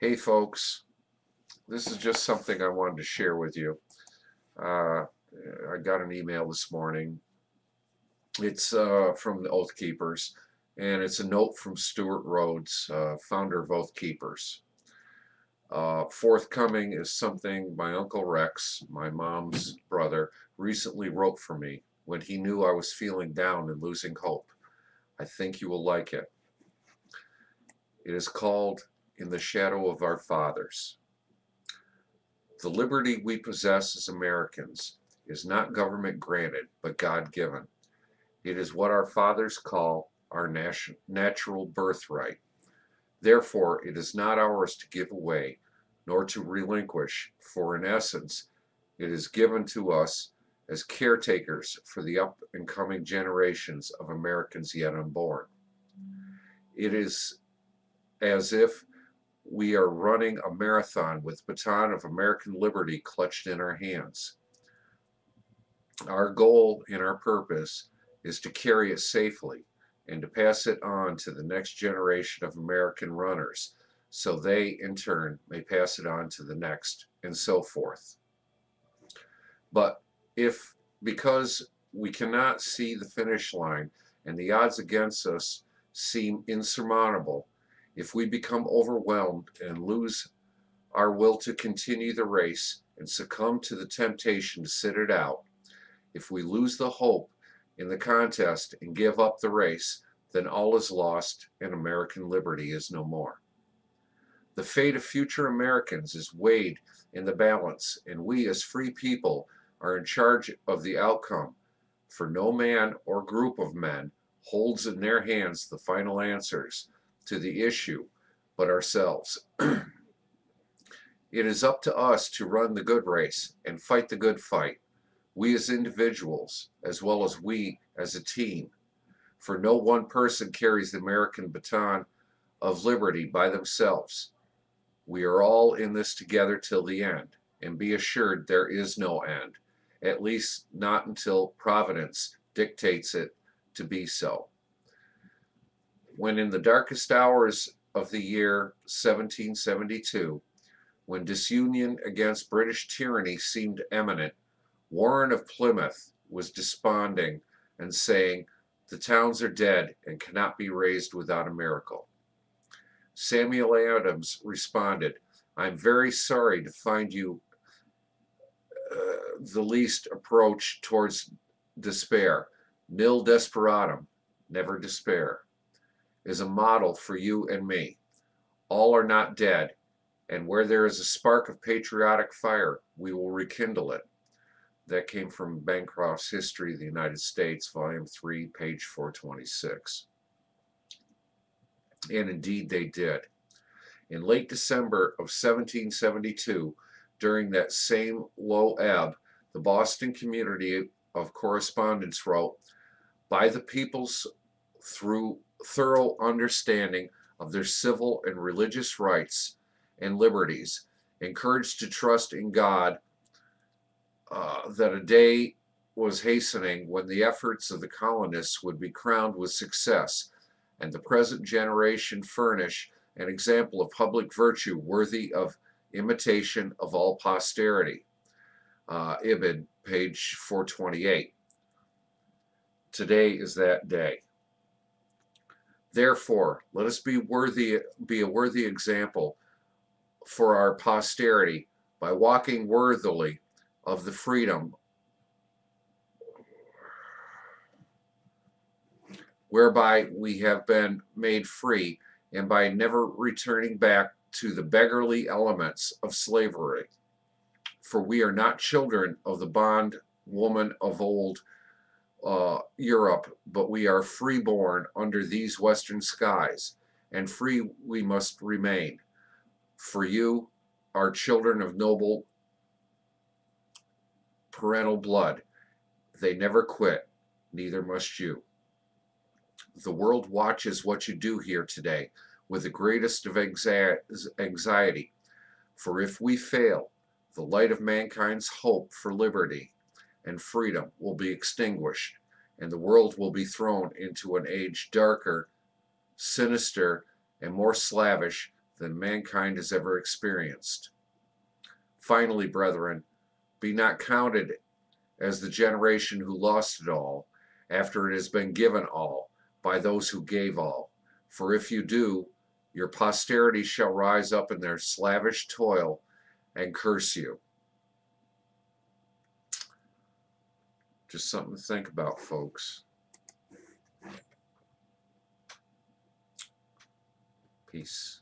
Hey folks, this is just something I wanted to share with you. Uh, I got an email this morning. It's from the Oath Keepers, and it's a note from Stuart Rhodes, founder of Oath Keepers. Forthcoming is something my Uncle Rex, my mom's brother, recently wrote for me when he knew I was feeling down and losing hope. I think you will like it. It is called In the Shadow of Our Fathers. The liberty we possess as Americans is not government granted, but God given. It is what our fathers call our natural birthright. Therefore, it is not ours to give away, nor to relinquish, for in essence, it is given to us as caretakers for the up and coming generations of Americans yet unborn. It is as if we are running a marathon with the baton of American liberty clutched in our hands. Our goal and our purpose is to carry it safely and to pass it on to the next generation of American runners so they, in turn, may pass it on to the next, and so forth. But if, because we cannot see the finish line and the odds against us seem insurmountable, if we become overwhelmed and lose our will to continue the race and succumb to the temptation to sit it out, if we lose the hope in the contest and give up the race, then all is lost and American liberty is no more. The fate of future Americans is weighed in the balance, and we as free people are in charge of the outcome, for no man or group of men holds in their hands the final answers to the issue but ourselves. It is up to us to run the good race and fight the good fight, we as individuals as well as we as a team. For no one person carries the American baton of liberty by themselves. We are all in this together till the end, and be assured there is no end, at least not until Providence dictates it to be so. When in the darkest hours of the year 1772, when disunion against British tyranny seemed imminent, Warren of Plymouth was desponding and saying, "The towns are dead and cannot be raised without a miracle." Samuel Adams responded, "I'm very sorry to find you the least approach towards despair. Nil desperatum, never despair, is a model for you and me. All are not dead, and where there is a spark of patriotic fire, we will rekindle it." That came from Bancroft's History of the United States, Volume 3, page 426. And indeed they did. In late December of 1772, during that same low ebb, the Boston Community of Correspondence wrote, "By the people's thorough understanding of their civil and religious rights and liberties, encouraged to trust in God, that a day was hastening when the efforts of the colonists would be crowned with success, and the present generation furnish an example of public virtue worthy of imitation of all posterity." Ibid, page 428. Today is that day. Therefore, let us be a worthy example for our posterity by walking worthily of the freedom whereby we have been made free, and by never returning back to the beggarly elements of slavery. For we are not children of the bond woman of old Europe, but we are freeborn under these western skies, and free we must remain. For you are children of noble parental blood. They never quit, neither must you. The world watches what you do here today with the greatest of anxiety, for if we fail, the light of mankind's hope for liberty and freedom will be extinguished, and the world will be thrown into an age darker, sinister, and more slavish than mankind has ever experienced. Finally, brethren, be not counted as the generation who lost it all, after it has been given all by those who gave all. For if you do, your posterity shall rise up in their slavish toil and curse you. Just something to think about, folks. Peace.